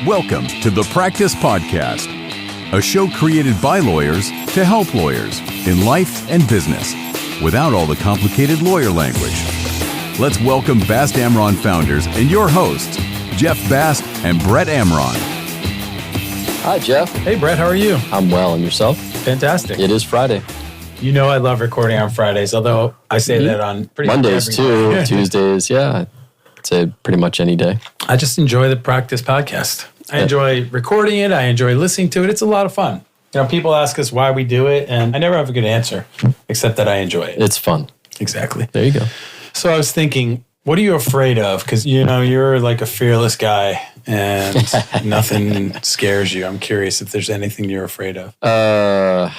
Welcome to the Practice Podcast, a show created by lawyers to help lawyers in life and business without all the complicated lawyer language. Let's welcome Bast Amron founders and your hosts, Jeff Bast and Brett Amron. Hi, Jeff. Hey, Brett, how are you? I'm well, and yourself? Fantastic. It is Friday. You know I love recording on Fridays, although I say that on pretty much Mondays every too, day. Tuesdays, yeah. I'd say pretty much any day. I just enjoy the Practice Podcast. I enjoy recording it. I enjoy listening to it. It's a lot of fun. You know, people ask us why we do it, and I never have a good answer, except that I enjoy it. It's fun. Exactly. There you go. So I was thinking, what are you afraid of? Because, you know, you're like a fearless guy, and nothing scares you. I'm curious if there's anything you're afraid of. I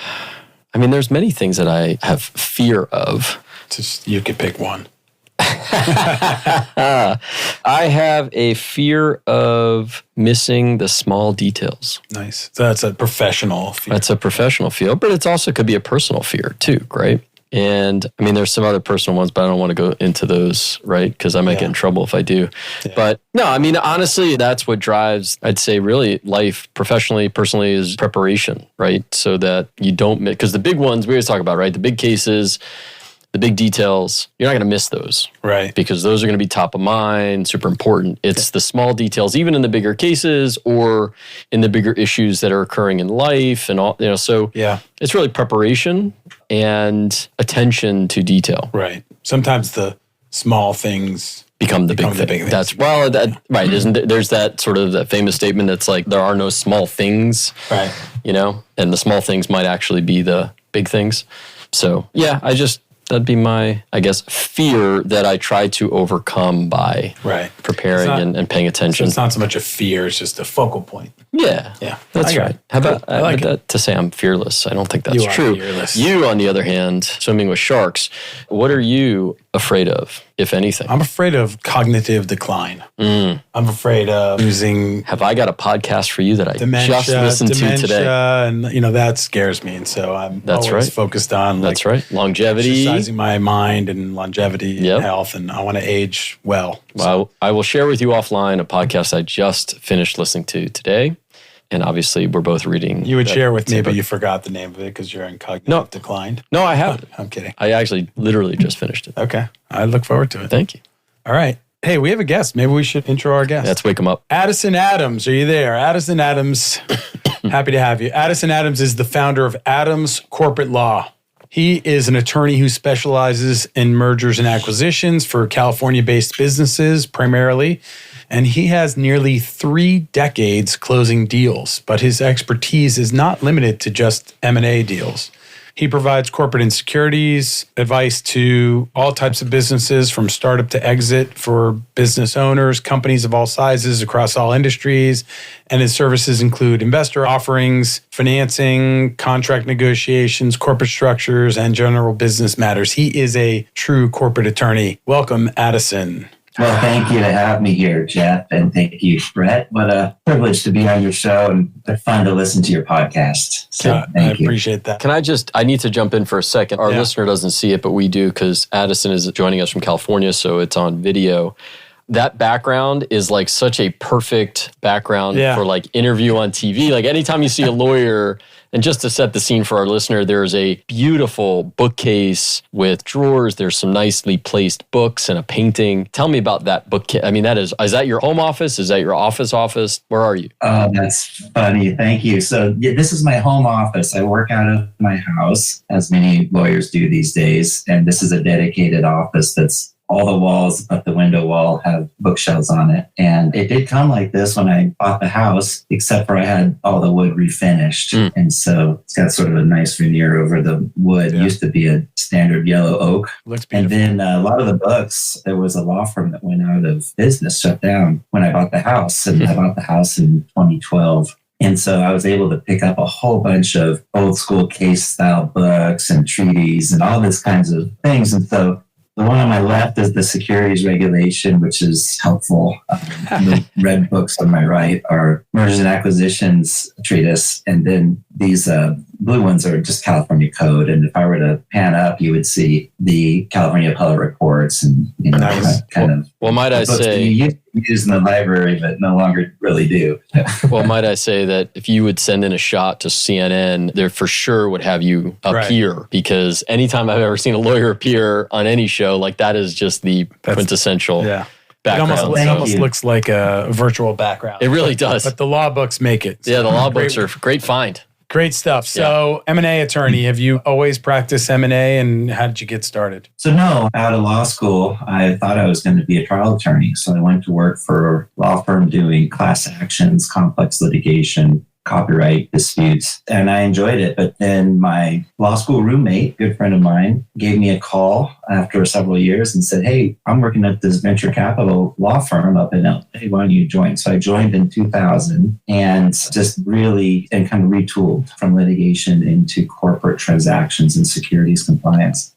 mean, there's many things that I have fear of. Just you could pick one. I have a fear of missing the small details. Nice. So that's a professional fear. That's a professional fear, but it also could be a personal fear too, right? And I mean, there's some other personal ones, but I don't want to go into those, right? Because I might get in trouble if I do. Yeah. But no, I mean, honestly, that's what drives, I'd say, really life professionally, personally, is preparation, right? So that you don't miss, because the big ones we always talk about, right? The big cases, the big details, you're not going to miss those. Right. Because those are going to be top of mind, super important. It's the small details, even in the bigger cases or in the bigger issues that are occurring in life and all, you know, so it's really preparation and attention to detail. Right. Sometimes the small things become the big thing. That's, well, right. Isn't there's that sort of that famous statement that's like, there are no small things, right? You know, and the small things might actually be the big things. So yeah, that'd be my, I guess, fear that I try to overcome by preparing and paying attention. So it's not so much a fear, it's just a focal point. Yeah. Yeah. That's right. How about that to say I'm fearless? I don't think that's true. Fearless. You, on the other hand, swimming with sharks, what are you afraid of, if anything? I'm afraid of cognitive decline. I'm afraid of losing. Have I got a podcast for you that I just listened to today? And, you know, that scares me. And so I'm always focused on longevity, exercising my mind and longevity and health. And I want to age well. Well, I will share with you offline a podcast I just finished listening to today. And obviously, we're both reading. You would share with me, but you forgot the name of it because you're in cognitive decline. No, I haven't. I'm kidding. I actually literally just finished it. Okay. I look forward to it. Thank you. All right. Hey, we have a guest. Maybe we should intro our guest. Let's wake him up. Addison Adams. Are you there? Addison Adams. Happy to have you. Addison Adams is the founder of Adams Corporate Law. He is an attorney who specializes in mergers and acquisitions for California-based businesses primarily. And he has nearly 3 decades closing deals, but his expertise is not limited to just M&A deals. He provides corporate insecurities, advice to all types of businesses from startup to exit for business owners, companies of all sizes across all industries. And his services include investor offerings, financing, contract negotiations, corporate structures, and general business matters. He is a true corporate attorney. Welcome, Addison. Well, thank you to have me here, Jeff, and thank you, Brett. What a privilege to be on your show and fun to listen to your podcast. So thank you. I appreciate that. I need to jump in for a second. Our listener doesn't see it, but we do because Addison is joining us from California, so it's on video. That background is like such a perfect background for like interview on TV. Like anytime you see a lawyer, and just to set the scene for our listener, there's a beautiful bookcase with drawers. There's some nicely placed books and a painting. Tell me about that bookcase. I mean, is that your home office? Is that your office? Where are you? Oh, that's funny. Thank you. So this is my home office. I work out of my house, as many lawyers do these days. And this is a dedicated office that's all the walls but the window wall have bookshelves on it. And it did come like this when I bought the house, except for I had all the wood refinished. And so it's got sort of a nice veneer over the wood. It used to be a standard yellow oak. Looks beautiful. And then a lot of the books, there was a law firm that went out of business, shut down when I bought the house. And I bought the house in 2012. And so I was able to pick up a whole bunch of old school case style books and treaties and all these kinds of things. And so the one on my left is the securities regulation, which is helpful. The red books on my right are mergers and acquisitions treatise. And then these blue ones are just California code. And if I were to pan up, you would see the California Appellate Reports and, Nice. kind of. Well, might I say, you used to use in the library, but no longer really do. well, might I say that if you would send in a shot to CNN, they for sure would have you appear, because anytime I've ever seen a lawyer appear on any show, like that is just the quintessential background. It almost looks like a virtual background. It really does. But the law books make it. So the law books are great find. Great stuff. So M&A attorney, have you always practiced M&A, and how did you get started? So no, out of law school, I thought I was going to be a trial attorney. So I went to work for a law firm doing class actions, complex litigation, copyright disputes, and I enjoyed it. But then my law school roommate, good friend of mine, gave me a call after several years and said, hey, I'm working at this venture capital law firm up in LA. Why don't you join? So I joined in 2000 and just really kind of retooled from litigation into corporate transactions and securities compliance.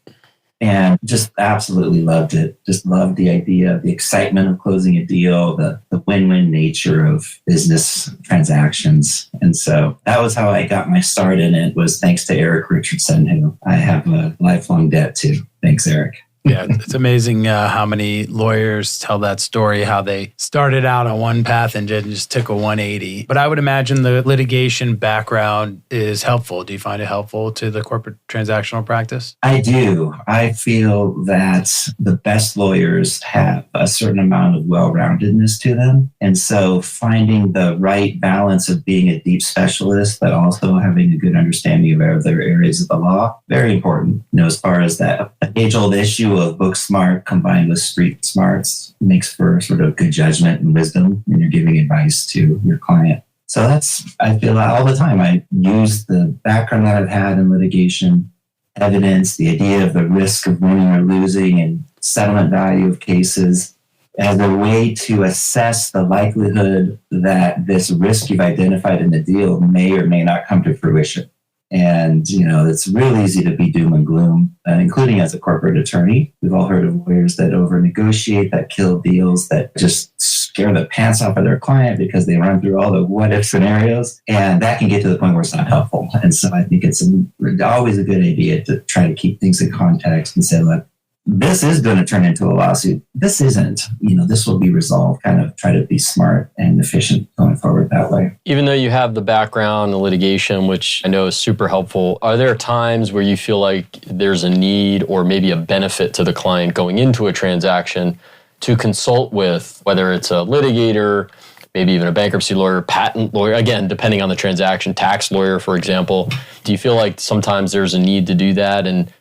And just absolutely loved it. Just loved the idea, the excitement of closing a deal, the win-win nature of business transactions. And so that was how I got my start in it, was thanks to Eric Richardson, who I have a lifelong debt to. Thanks, Eric. Yeah, it's amazing how many lawyers tell that story, how they started out on one path and just took a 180. But I would imagine the litigation background is helpful. Do you find it helpful to the corporate transactional practice? I do. I feel that the best lawyers have a certain amount of well-roundedness to them. And so finding the right balance of being a deep specialist, but also having a good understanding of other areas of the law, very important. As far as that age-old issue of book smart combined with street smarts makes for sort of good judgment and wisdom when you're giving advice to your client. So I feel all the time, I use the background that I've had in litigation, evidence, the idea of the risk of winning or losing and settlement value of cases as a way to assess the likelihood that this risk you've identified in the deal may or may not come to fruition. And, it's real easy to be doom and gloom, including as a corporate attorney. We've all heard of lawyers that over-negotiate, that kill deals, that just scare the pants off of their client because they run through all the what-if scenarios. And that can get to the point where it's not helpful. And so I think it's always a good idea to try to keep things in context and say, look, this is going to turn into a lawsuit. This isn't. This will be resolved. Kind of try to be smart and efficient going forward that way. Even though you have the background in litigation, which I know is super helpful, are there times where you feel like there's a need or maybe a benefit to the client going into a transaction to consult with, whether it's a litigator, maybe even a bankruptcy lawyer, patent lawyer, again, depending on the transaction, tax lawyer, for example? Do you feel like sometimes there's a need to do that, and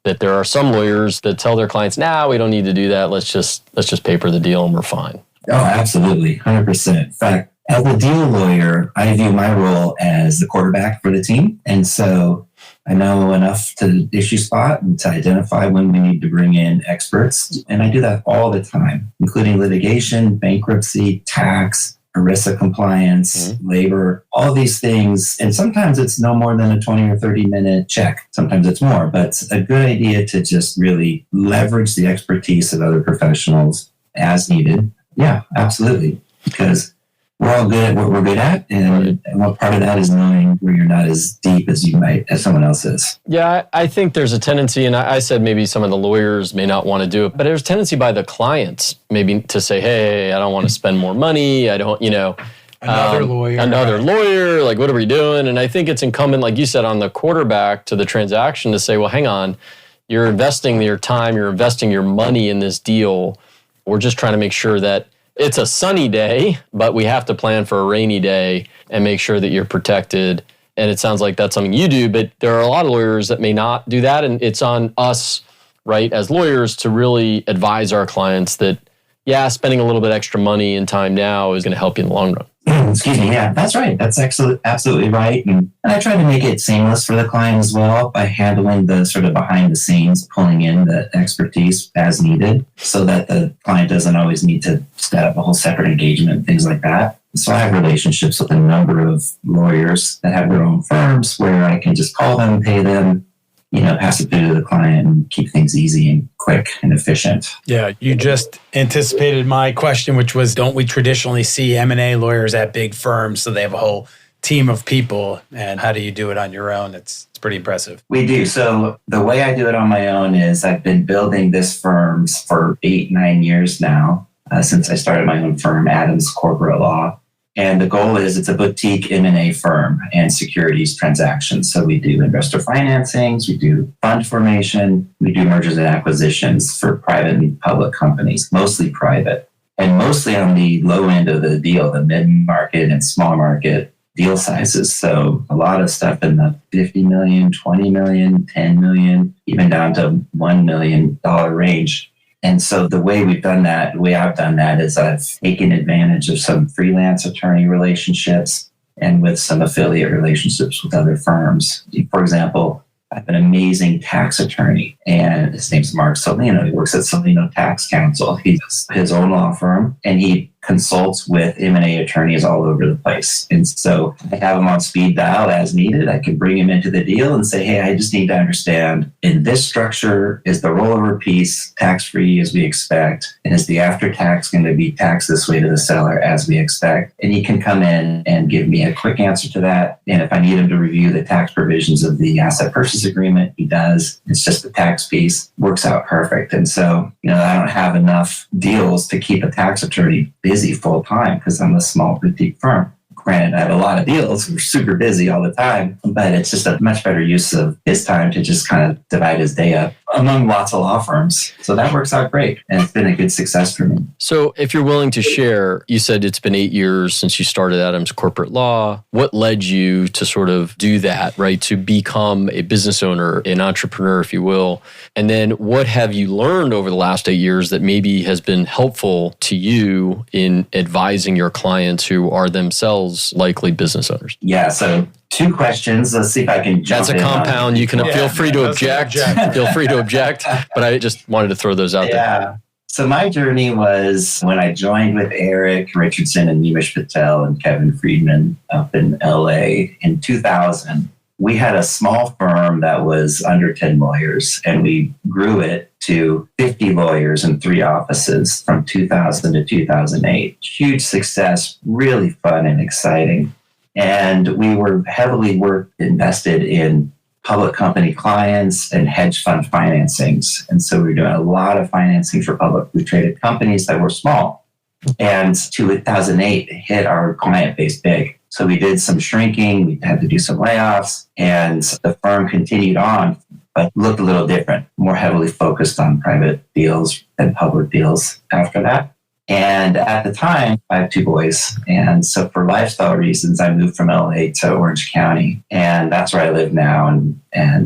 that there are some lawyers that tell their clients, we don't need to do that. Let's just paper the deal and we're fine? Oh, absolutely. 100%. In fact, as a deal lawyer, I view my role as the quarterback for the team. And so I know enough to issue spot and to identify when we need to bring in experts. And I do that all the time, including litigation, bankruptcy, tax, ERISA compliance, labor, all these things. And sometimes it's no more than a 20 or 30 minute check. Sometimes it's more, but it's a good idea to just really leverage the expertise of other professionals as needed. Yeah, absolutely. Because we're all good at what we're good at. And what part of that is knowing where you're not as deep as someone else is. Yeah, I think there's a tendency, and I said maybe some of the lawyers may not want to do it, but there's a tendency by the clients maybe to say, hey, I don't want to spend more money. I don't, Another lawyer, like, what are we doing? And I think it's incumbent, like you said, on the quarterback to the transaction to say, well, hang on, you're investing your time, you're investing your money in this deal. We're just trying to make sure that it's a sunny day, but we have to plan for a rainy day and make sure that you're protected. And it sounds like that's something you do, but there are a lot of lawyers that may not do that. And it's on us, right, as lawyers to really advise our clients that, spending a little bit extra money and time now is going to help you in the long run. Excuse me. Yeah, that's right. That's absolutely right. And I try to make it seamless for the client as well by handling the sort of behind the scenes, pulling in the expertise as needed so that the client doesn't always need to set up a whole separate engagement, things like that. So I have relationships with a number of lawyers that have their own firms where I can just call them, pay them, pass it through to the client and keep things easy and quick and efficient. Yeah, you just anticipated my question, which was, don't we traditionally see M&A lawyers at big firms? So they have a whole team of people, and how do you do it on your own? It's pretty impressive. We do. So the way I do it on my own is I've been building this firm for 8-9 years now, since I started my own firm, Adams Corporate Law. And the goal is it's a boutique M&A firm and securities transactions. So we do investor financings, we do fund formation, we do mergers and acquisitions for private and public companies, mostly private, and mostly on the low end of the deal, the mid-market and small market deal sizes. So a lot of stuff in the $50 million, $20 million, $10 million, even down to $1 million range. And so the way I've done that is I've taken advantage of some freelance attorney relationships and with some affiliate relationships with other firms. For example, I have an amazing tax attorney, and his name's Mark Solino. He works at Solino Tax Counsel. He's his own law firm, and he consults with M&A attorneys all over the place. And so I have him on speed dial as needed. I can bring him into the deal and say, hey, I just need to understand, in this structure, is the rollover piece tax-free as we expect? And is the after-tax going to be taxed this way to the seller as we expect? And he can come in and give me a quick answer to that. And if I need him to review the tax provisions of the asset purchase agreement, he does. It's just the tax piece. Works out perfect. And so, I don't have enough deals to keep a tax attorney busy full time because I'm a small boutique firm. Granted, I have a lot of deals. We're super busy all the time, but it's just a much better use of his time to just kind of divide his day up among lots of law firms. So that works out great. And it's been a good success for me. So if you're willing to share, you said it's been 8 years since you started Adams Corporate Law. What led you to sort of do that, right? To become a business owner, an entrepreneur, if you will. And then what have you learned over the last 8 years that maybe has been helpful to you in advising your clients who are themselves likely business owners? Yeah, so 2 questions. Let's see if I can jump in. That's a compound. You can feel free to object. Feel free to object. But I just wanted to throw those out there. Yeah. So my journey was when I joined with Eric Richardson and Nimish Patel and Kevin Friedman up in LA in 2000. We had a small firm that was under 10 lawyers, and we grew it to 50 lawyers and 3 offices from 2000 to 2008. Huge success, really fun and exciting. And we were heavily invested in public company clients and hedge fund financings. And so we were doing a lot of financing for publicly traded companies that were small. And 2008 hit our client base big. So we did some shrinking, we had to do some layoffs, and the firm continued on, but looked a little different, more heavily focused on private deals and public deals after that. And at the time, I have 2 boys. And so for lifestyle reasons, I moved from LA to Orange County. And that's where I live now. And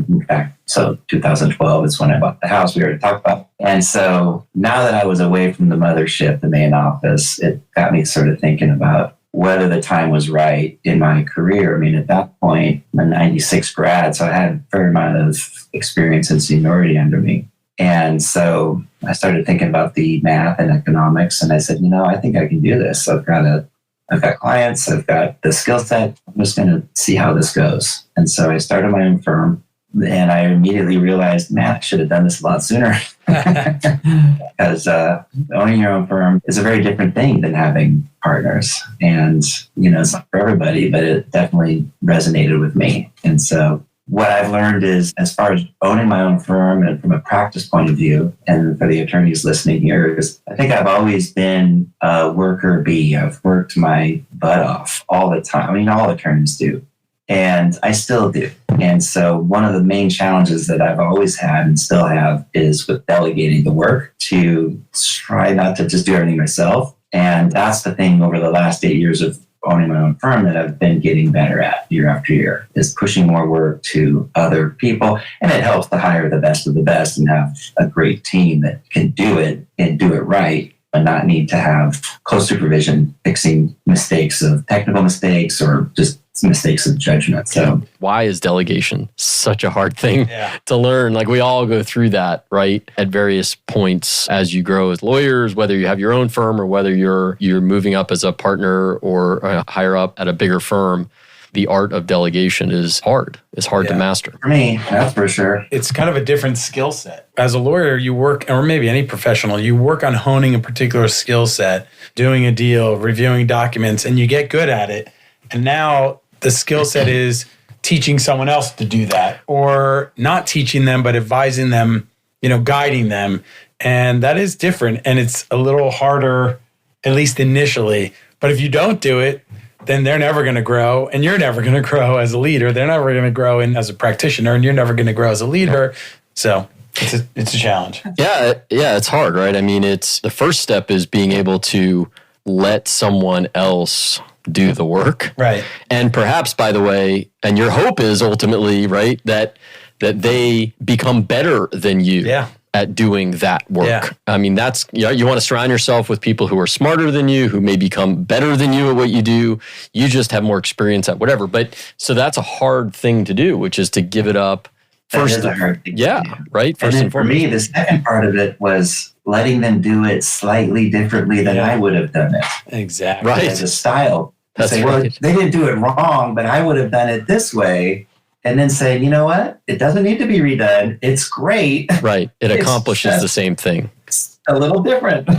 in fact, so 2012 is when I bought the house we already talked about. And so now that I was away from the mothership, the main office, it got me sort of thinking about whether the time was right in my career. I mean, at that point, I'm a 96 grad, so I had a fair amount of experience and seniority under me. And so I started thinking about the math and economics, and I said, I think I can do this. I've got clients, I've got the skill set. I'm just going to see how this goes. And so I started my own firm, and I immediately realized, man, I should have done this a lot sooner. Because owning your own firm is a very different thing than having partners. And, it's not for everybody, but it definitely resonated with me. And so what I've learned is, as far as owning my own firm and from a practice point of view, and for the attorneys listening here, is I think I've always been a worker bee. I've worked my butt off all the time. I mean, all attorneys do. And I still do. And so one of the main challenges that I've always had and still have is with delegating the work, to try not to just do everything myself. And that's the thing over the last 8 years of owning my own firm that I've been getting better at year after year, is pushing more work to other people. And it helps to hire the best of the best and have a great team that can do it and do it right, and not need to have close supervision fixing mistakes of technical mistakes or just mistakes of judgment. So why is delegation such a hard thing to learn? Like, we all go through that, right? At various points as you grow as lawyers, whether you have your own firm or whether you're moving up as a partner or higher up at a bigger firm. The art of delegation is hard. It's hard to master. For me, that's for sure. It's kind of a different skill set. As a lawyer, you work, or maybe any professional, you work on honing a particular skill set, doing a deal, reviewing documents, and you get good at it. And now The skill set is teaching someone else to do that, or not teaching them, but advising them, guiding them. And that is different. And it's a little harder, at least initially. But if you don't do it, then they're never going to grow, and you're never going to grow as a leader. They're never going to grow as a practitioner, and you're never going to grow as a leader. So it's a challenge. Yeah, it's hard, right? I mean, it's the first step is being able to let someone else do the work. Right. And perhaps, by the way, and your hope is ultimately, right, that they become better than you at doing that work. Yeah. I mean, that's, you want to surround yourself with people who are smarter than you, who may become better than you at what you do. You just have more experience at whatever. But so that's a hard thing to do, which is to give it up. First, that is a hard thing to do. Right. First and for me, the second part of it was letting them do it slightly differently than I would have done it. Exactly. Right. As a style. That's say, right. well, they didn't do it wrong, but I would have done it this way. And then say, you know what? It doesn't need to be redone. It's great. Right. It accomplishes the same thing. It's a little different.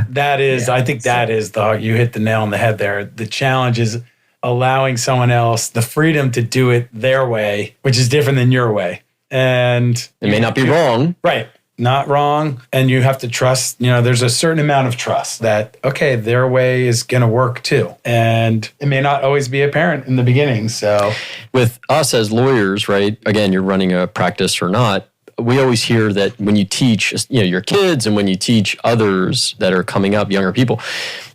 That is, I think that is you hit the nail on the head there. The challenge is allowing someone else the freedom to do it their way, which is different than your way. And it may not be wrong. Right. Not wrong. And you have to trust, there's a certain amount of trust that, okay, their way is going to work too. And it may not always be apparent in the beginning. So with us as lawyers, right, again, you're running a practice or not, we always hear that when you teach, your kids and when you teach others that are coming up, younger people,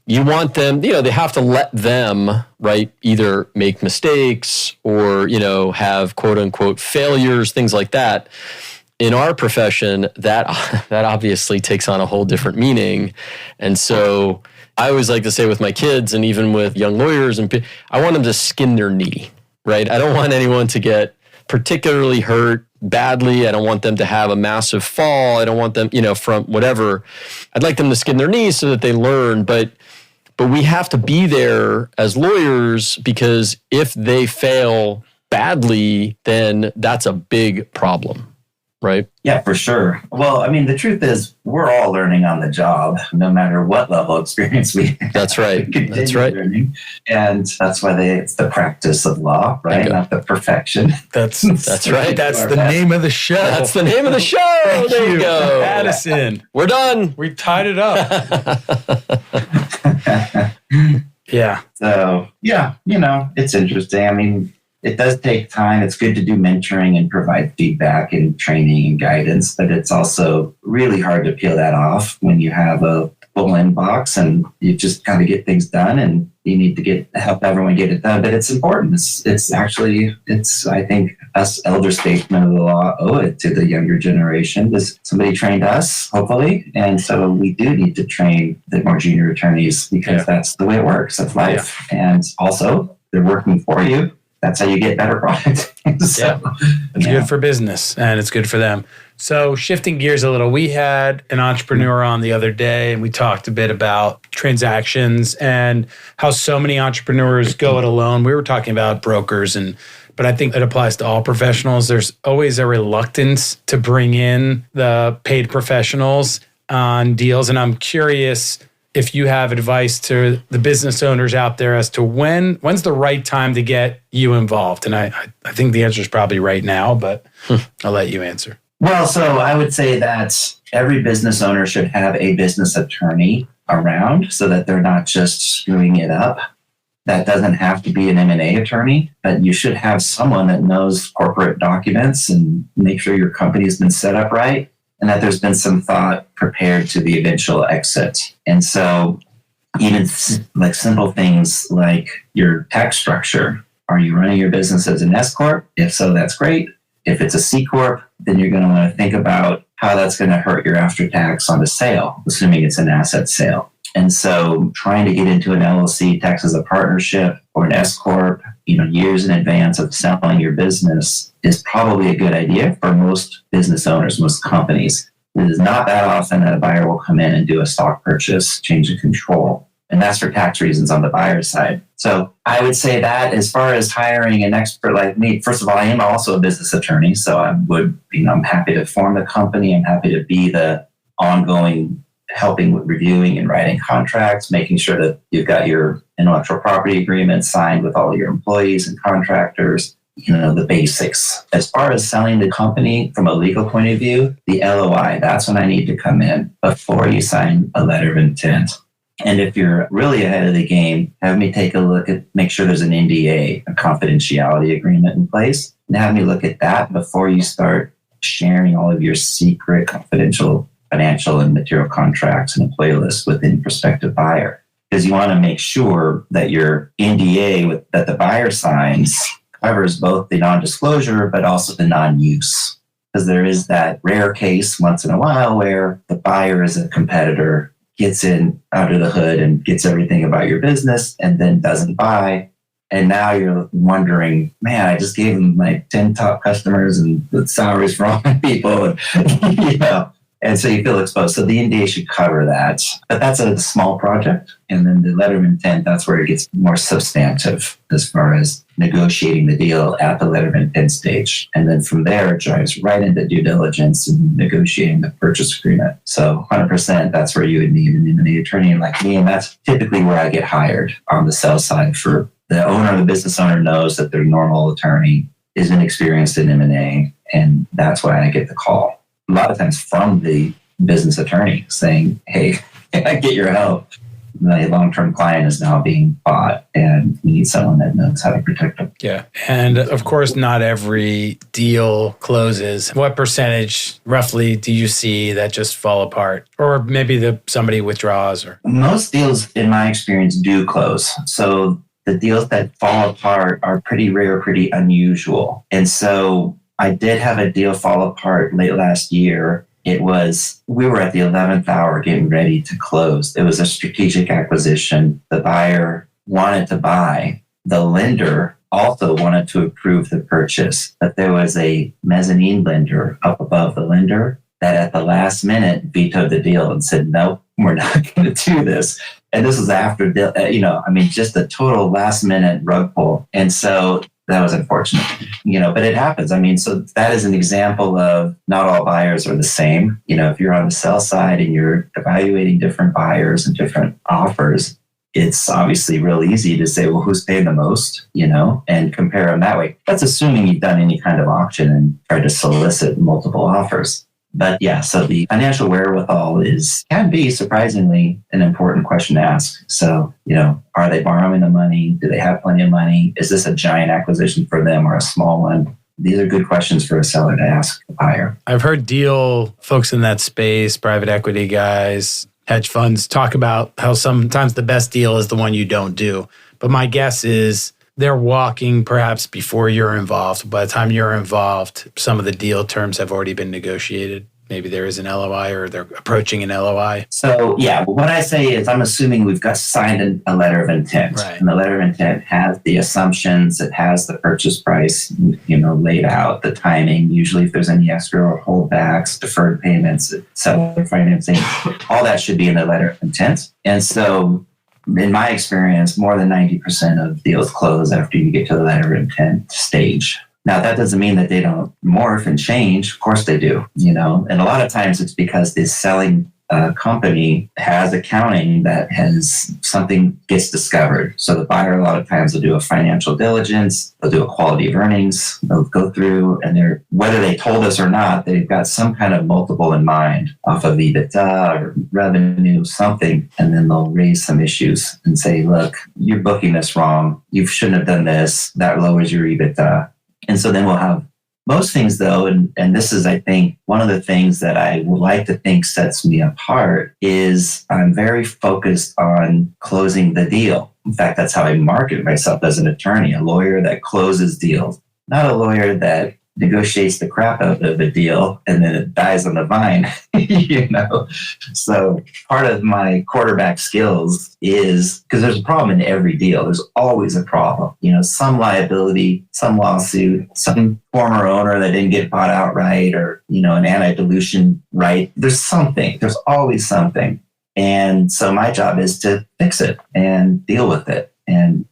you want them, they have to let them, right, either make mistakes or, have quote unquote failures, things like that. In our profession, that obviously takes on a whole different meaning. And so I always like to say with my kids and even with young lawyers, I want them to skin their knee, right? I don't want anyone to get particularly hurt badly. I don't want them to have a massive fall. I don't want them, from whatever. I'd like them to skin their knees so that they learn. But we have to be there as lawyers, because if they fail badly, then that's a big problem. Right? Yeah, for sure. Well, I mean, the truth is we're all learning on the job, no matter what level of experience we have. That's right. That's right. Learning. And that's why it's the practice of law, right? Not the perfection. That's right. That's the name of the show. That's the name of the show. There you go. Addison. We're done. We tied it up. Yeah. So, it's interesting. I mean, it does take time. It's good to do mentoring and provide feedback and training and guidance, but it's also really hard to peel that off when you have a full inbox and you just kind of get things done and you need to help everyone get it done. But it's important. It's I think us elder statesmen of the law owe it to the younger generation. Somebody trained us, hopefully. And so we do need to train the more junior attorneys because that's the way it works. That's life. Yeah. And also they're working for you. That's how you get better products. It's good for business and it's good for them. So shifting gears a little, we had an entrepreneur on the other day and we talked a bit about transactions and how so many entrepreneurs go it alone. We were talking about brokers, but I think it applies to all professionals. There's always a reluctance to bring in the paid professionals on deals. And I'm curious if you have advice to the business owners out there as to when's the right time to get you involved. And I think the answer is probably right now, but I'll let you answer. Well, so I would say that every business owner should have a business attorney around so that they're not just screwing it up. That doesn't have to be an M&A attorney, but you should have someone that knows corporate documents and make sure your company has been set up right, and that there's been some thought prepared to the eventual exit. And so even like simple things like your tax structure. Are you running your business as an S Corp? If so, that's great. If it's a C Corp, then you're going to want to think about how that's going to hurt your after tax on the sale, assuming it's an asset sale. And so trying to get into an LLC, tax as a partnership, or an S Corp, years in advance of selling your business is probably a good idea for most business owners, most companies. It is not that often that a buyer will come in and do a stock purchase, change of control. And that's for tax reasons on the buyer side. So I would say that as far as hiring an expert like me, first of all, I am also a business attorney. So I'm happy to form the company. I'm happy to be the ongoing helping with reviewing and writing contracts, making sure that you've got your intellectual property agreement signed with all your employees and contractors, the basics. As far as selling the company from a legal point of view, the LOI, that's when I need to come in before you sign a letter of intent. And if you're really ahead of the game, have me take a look at, make sure there's an NDA, a confidentiality agreement in place, and have me look at that before you start sharing all of your secret, confidential financial and material contracts and employee lists with any prospective buyer. Because you want to make sure that your NDA that the buyer signs covers both the non-disclosure, but also the non-use. Because there is that rare case once in a while where the buyer is a competitor, gets in under the hood and gets everything about your business and then doesn't buy. And now you're wondering, man, I just gave them my 10 top customers and the salaries for all my people. And so you feel exposed. So the NDA should cover that. But that's a small project. And then the letter of intent, that's where it gets more substantive as far as negotiating the deal at the letter of intent stage. And then from there, it drives right into due diligence and negotiating the purchase agreement. So 100%, that's where you would need an M&A attorney like me. And that's typically where I get hired on the sell side. For the owner, the business owner knows that their normal attorney isn't experienced in M&A. And that's why I get the call. A lot of times from the business attorney saying, hey, I get your help. My long-term client is now being bought and we need someone that knows how to protect them. Yeah. And of course, not every deal closes. What percentage roughly do you see that just fall apart? Or maybe somebody withdraws? Or most deals, in my experience, do close. So the deals that fall apart are pretty rare, pretty unusual. And so I did have a deal fall apart late last year. We were at the 11th hour getting ready to close. It was a strategic acquisition. The buyer wanted to buy. The lender also wanted to approve the purchase, but there was a mezzanine lender up above the lender that at the last minute vetoed the deal and said, nope, we're not going to do this. And this was after, just a total last minute rug pull. And so that was unfortunate, but it happens. So that is an example of not all buyers are the same. If you're on the sell side and you're evaluating different buyers and different offers, it's obviously real easy to say, well, who's paying the most, and compare them that way. That's assuming you've done any kind of auction and tried to solicit multiple offers. But yeah, so the financial wherewithal can be surprisingly an important question to ask. So, are they borrowing the money? Do they have plenty of money? Is this a giant acquisition for them or a small one? These are good questions for a seller to ask a buyer. I've heard deal folks in that space, private equity guys, hedge funds, talk about how sometimes the best deal is the one you don't do. But my guess is they're walking perhaps before you're involved. By the time you're involved, some of the deal terms have already been negotiated. Maybe there is an LOI or they're approaching an LOI. So yeah, what I say is I'm assuming we've got signed a letter of intent. Right. And the letter of intent has the assumptions, it has the purchase price, laid out, the timing, usually if there's any escrow or holdbacks, deferred payments, seller financing, all that should be in the letter of intent. And so in my experience, more than 90% of deals close after you get to the letter of intent stage. Now, that doesn't mean that they don't morph and change. Of course they do, and a lot of times it's because the selling company has accounting that has something gets discovered. So the buyer, a lot of times, will do a financial diligence, they'll do a quality of earnings, they'll go through, and whether they told us or not, they've got some kind of multiple in mind off of EBITDA or revenue, something, and then they'll raise some issues and say, look, you're booking this wrong. You shouldn't have done this. That lowers your EBITDA. And so then we'll have most things, though, and this is, I think, one of the things that I would like to think sets me apart is I'm very focused on closing the deal. In fact, that's how I market myself as an attorney, a lawyer that closes deals, not a lawyer that negotiates the crap out of a deal and then it dies on the vine, So part of my quarterback skills is, because there's a problem in every deal. There's always a problem, some liability, some lawsuit, some former owner that didn't get bought outright or, an anti-dilution right. There's always something. And so my job is to fix it and deal with it and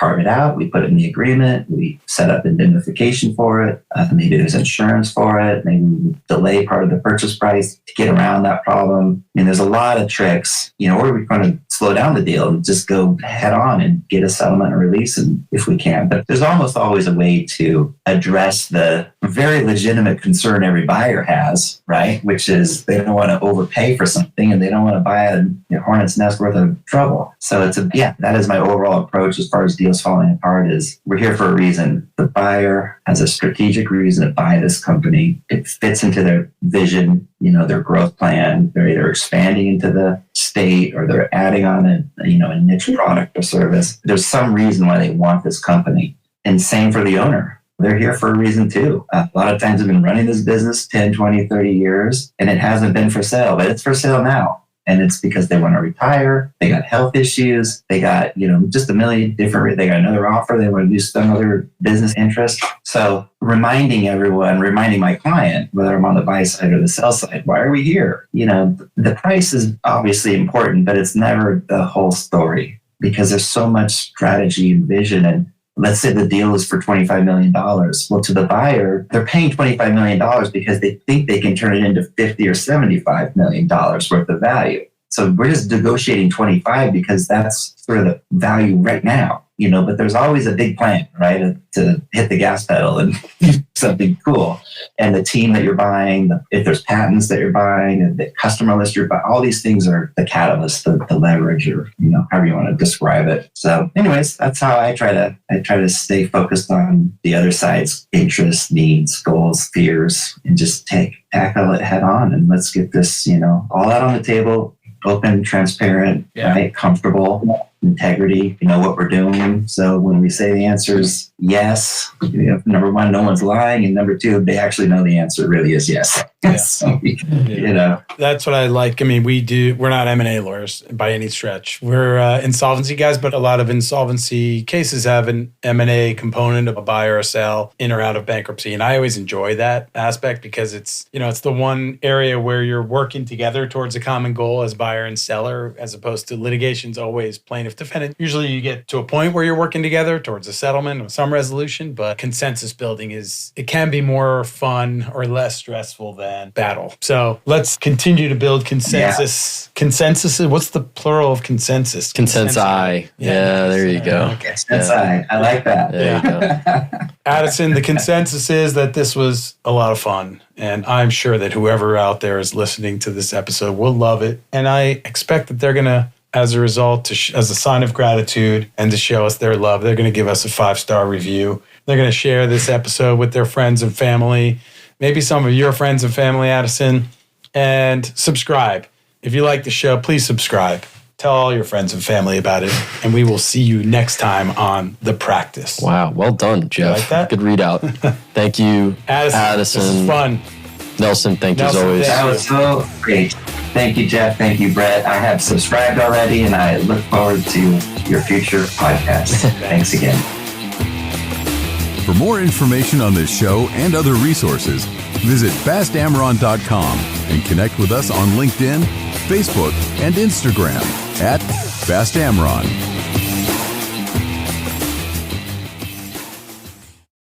carve it out. We put it in the agreement. We set up indemnification for it. Maybe there's insurance for it. Maybe we delay part of the purchase price to get around that problem. I mean, there's a lot of tricks, or we're going to slow down the deal and just go head on and get a settlement and release, and if we can. But there's almost always a way to address the very legitimate concern every buyer has, right? Which is they don't want to overpay for something and they don't want to buy a hornet's nest worth of trouble. So that is my overall approach as far as deals falling apart is we're here for a reason. The buyer has a strategic reason to buy this company. It fits into their vision, their growth plan. They're either expanding into the state or they're adding on a niche product or service. There's some reason why they want this company. And same for the owner. They're here for a reason too. A lot of times I've been running this business 10, 20, 30 years, and it hasn't been for sale, but it's for sale now. And it's because they want to retire. They got health issues. They got, just a million different, they got another offer. They want to do some other business interest. So reminding my client, whether I'm on the buy side or the sell side, why are we here? The price is obviously important, but it's never the whole story because there's so much strategy and vision. And let's say the deal is for $25 million. Well, to the buyer, they're paying $25 million because they think they can turn it into $50 or $75 million worth of value. So we're just negotiating 25 because that's sort of the value right now, but there's always a big plan, right? To hit the gas pedal and do something cool. And the team that you're buying, if there's patents that you're buying, and the customer list you're buying, all these things are the catalyst, the leverage, or however you want to describe it. So, anyways, that's how I try to stay focused on the other side's interests, needs, goals, fears, and just tackle it head on. And let's get this, all out on the table, open, transparent, right? Comfortable. Integrity, what we're doing. So when we say the answer is yes, number one, no one's lying. And number two, they actually know the answer really is yes. Yeah. So that's what I like. I mean, we're not M&A lawyers by any stretch. We're insolvency guys, but a lot of insolvency cases have an M&A component of a buy or a sell in or out of bankruptcy. And I always enjoy that aspect because it's the one area where you're working together towards a common goal as buyer and seller, as opposed to litigation's always plaintiff defendant. Usually you get to a point where you're working together towards a settlement or some resolution, but consensus building it can be more fun or less stressful than battle. So let's continue to build consensus. Yeah. Consensus, what's the plural of consensus? Consensi. Yeah, there you go. Okay. Consensi. I like that. There you go. Addison, the consensus is that this was a lot of fun. And I'm sure that whoever out there is listening to this episode will love it. And I expect that they're going to, as a result, as a sign of gratitude and to show us their love, they're going to give us a 5-star review. They're going to share this episode with their friends and family, maybe some of your friends and family, Addison, and subscribe. If you like the show, please subscribe. Tell all your friends and family about it, and we will see you next time on The Practice. Wow, well done, Jeff. You like that? Good readout. Thank you, Addison. This is fun. Nelson, thank you as always. That was so great. Thank you, Jeff. Thank you, Brett. I have subscribed already, and I look forward to your future podcast. Thanks again. For more information on this show and other resources, visit fastamron.com and connect with us on LinkedIn, Facebook, and Instagram @FastAmron.